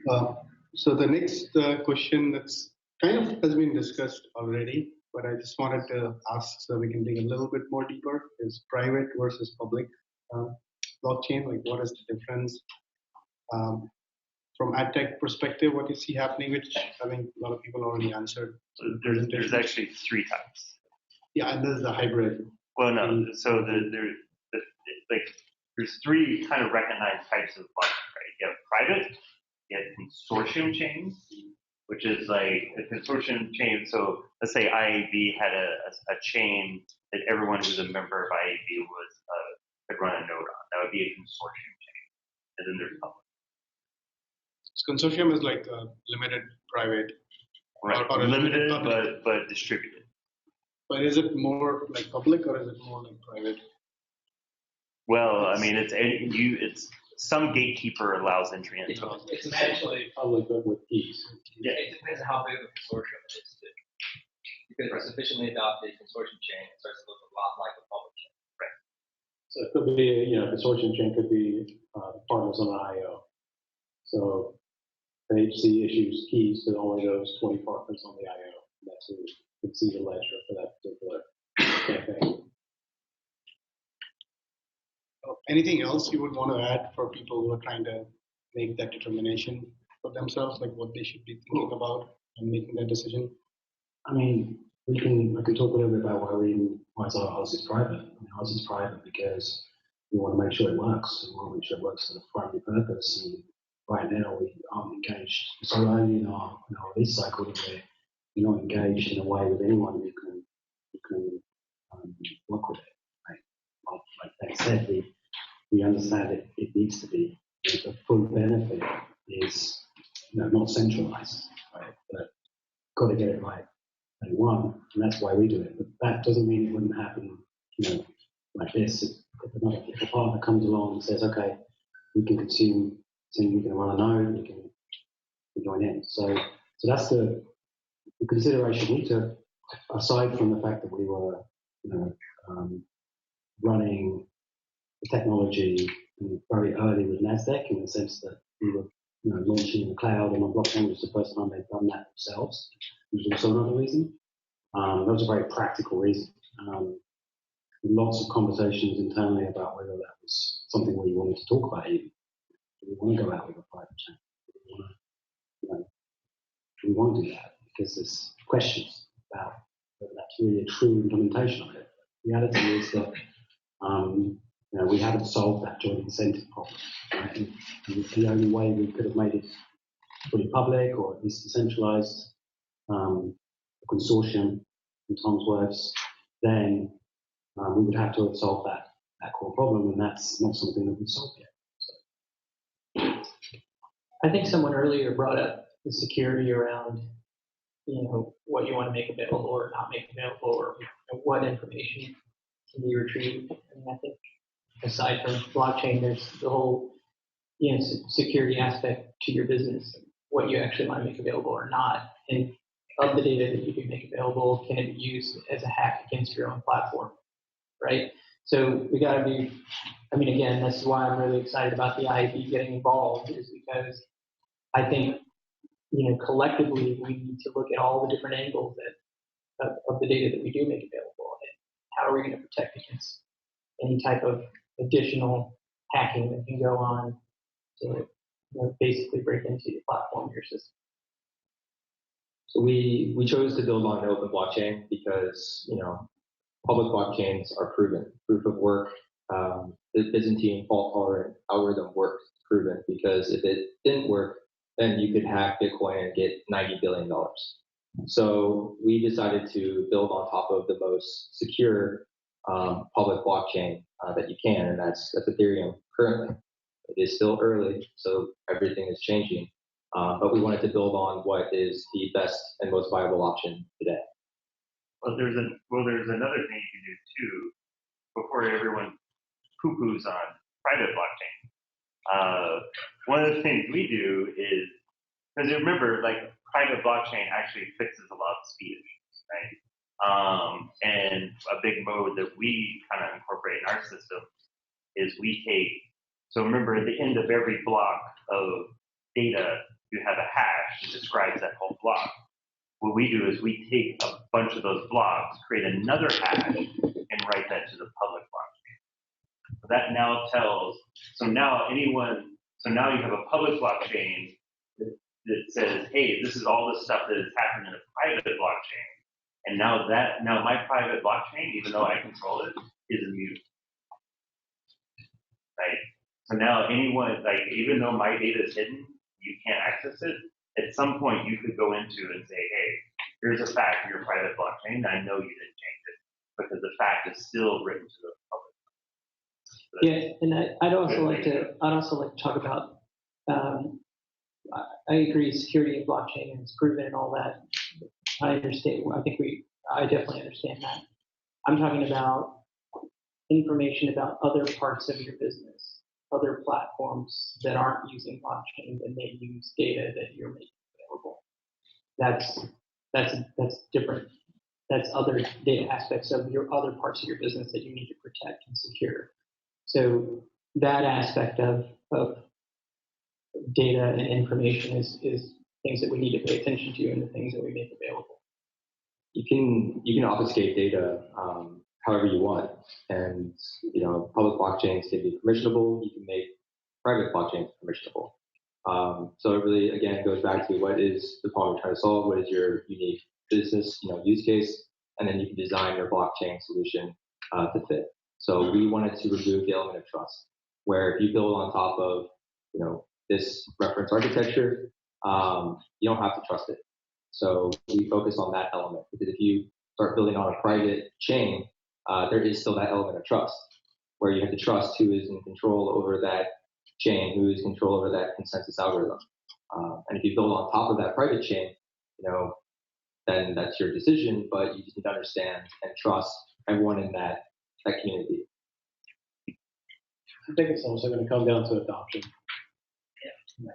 Uh, so the next question that's kind of has been discussed already, but I just wanted to ask so we can dig a little bit more deeper is private versus public uh, blockchain. Like, what is the difference um, from ad tech perspective? What you see happening, which I think a lot of people already answered. So there's actually three types. Yeah, and there's the hybrid. Well, no. So there's three kind of recognized types of blockchain, right? You have private, you have consortium chains, which is like a consortium chain. So let's say IAB had a chain that everyone who's a member of IAB could run a node on. That would be a consortium chain. And then there's public. So consortium is like a limited private. Right. Or limited but distributed. But is it more like public or is it more like private? Well, I mean, it's some gatekeeper allows entry into it. It's actually public but with keys. Yeah, it depends on how big of a consortium it is. Because for sufficiently adopted consortium chain, it starts to look a lot like a public chain. Right. So it could be, a consortium chain could be partners on the IO. So the HC issues keys to only those 20 partners on the IO. That's who can see the ledger for that particular campaign. Anything else you would want to add for people who are trying to make that determination for themselves, like what they should be thinking about and making that decision? I mean, I can talk a little bit about why ours is private. I mean, ours is private because we want to make sure it works. We want to make sure it works for the primary purpose. And right now, we aren't engaged so early in our release cycle that we're not engaged in a way with anyone who can work with it. Right? Well, like they said, we understand it needs to be. The full benefit is not centralized, right? But got to get it right day one, and that's why we do it. But that doesn't mean it wouldn't happen, like this. If a partner comes along and says, okay, we can consume, we can run a node, we can join in. So that's the consideration we took, aside from the fact that we were, running the technology very early with Nasdaq in the sense that we were, launching in the cloud and on blockchain was the first time they'd done that themselves. Which was also another reason. That was a very practical reason. Lots of conversations internally about whether that was something we wanted to talk about. Even. Do we want to go out with a private channel? Do we want to do that? Because there's questions about whether that's really a true implementation of it. The reality is that we haven't solved that joint incentive problem. Right? And the only way we could have made it fully public or at least decentralized, consortium in Tom's words, then we would have to have solved that core problem, and that's not something that we've solved yet. So. I think someone earlier brought up the security around, what you want to make available or not make available, or what information can be retrieved. I mean, I think aside from blockchain, there's the whole, security aspect to your business, what you actually want to make available or not, and of the data that you can make available, can it be used as a hack against your own platform, right? So we got to be, again, this is why I'm really excited about the IAB getting involved, is because I think, collectively we need to look at all the different angles of the data that we do make available, and how are we going to protect against any type of additional hacking that can go on to basically break into your platform, your system. So we chose to build on an open blockchain because, public blockchains are proven. Proof of work, the Byzantine fault-tolerant algorithm worked, proven, because if it didn't work, then you could hack Bitcoin and get $90 billion. So we decided to build on top of the most secure public blockchain that you can, and that's Ethereum currently. It is still early, so everything is changing. But we wanted to build on what is the best and most viable option today. Well, there's another thing you can do too, before everyone poo-poos on private blockchain. One of the things we do is, because remember, like private blockchain actually fixes a lot of speed issues, right? And a big mode that we kind of incorporate in our system is so remember at the end of every block of data, you have a hash that describes that whole block. What we do is we take a bunch of those blocks, create another hash, and write that to the public blockchain. So that now tells, so now you have a public blockchain that says, hey, this is all the stuff that has happened in a private blockchain. And now my private blockchain, even though I control it, is immune. Right? So now anyone, like, even though my data is hidden, you can't access it. At some point, you could go into and say, hey, here's a fact in your private blockchain. And I know you didn't change it because the fact is still written to the public. So Yeah, and I'd also like to talk about. I agree, security of blockchain is proven and all that. I understand. I definitely understand that. I'm talking about information about other parts of your business, other platforms that aren't using blockchain that may use data that you're making available. That's different. That's other data aspects of your other parts of your business that you need to protect and secure. So that aspect of data and information is things that we need to pay attention to and the things that we make available. You can obfuscate data however you want, and public blockchains can be permissionable. You can make private blockchains permissionable. So it really again goes back to what is the problem you're trying to solve, what is your unique business use case, and then you can design your blockchain solution to fit. So we wanted to remove the element of trust, where if you build on top of this reference architecture, you don't have to trust it. So we focus on that element, because if you start building on a private chain, there is still that element of trust, where you have to trust who is in control over that chain, who is in control over that consensus algorithm. And if you build on top of that private chain, then that's your decision, but you just need to understand and trust everyone in that community. I think it's also going to come down to adoption. Yeah.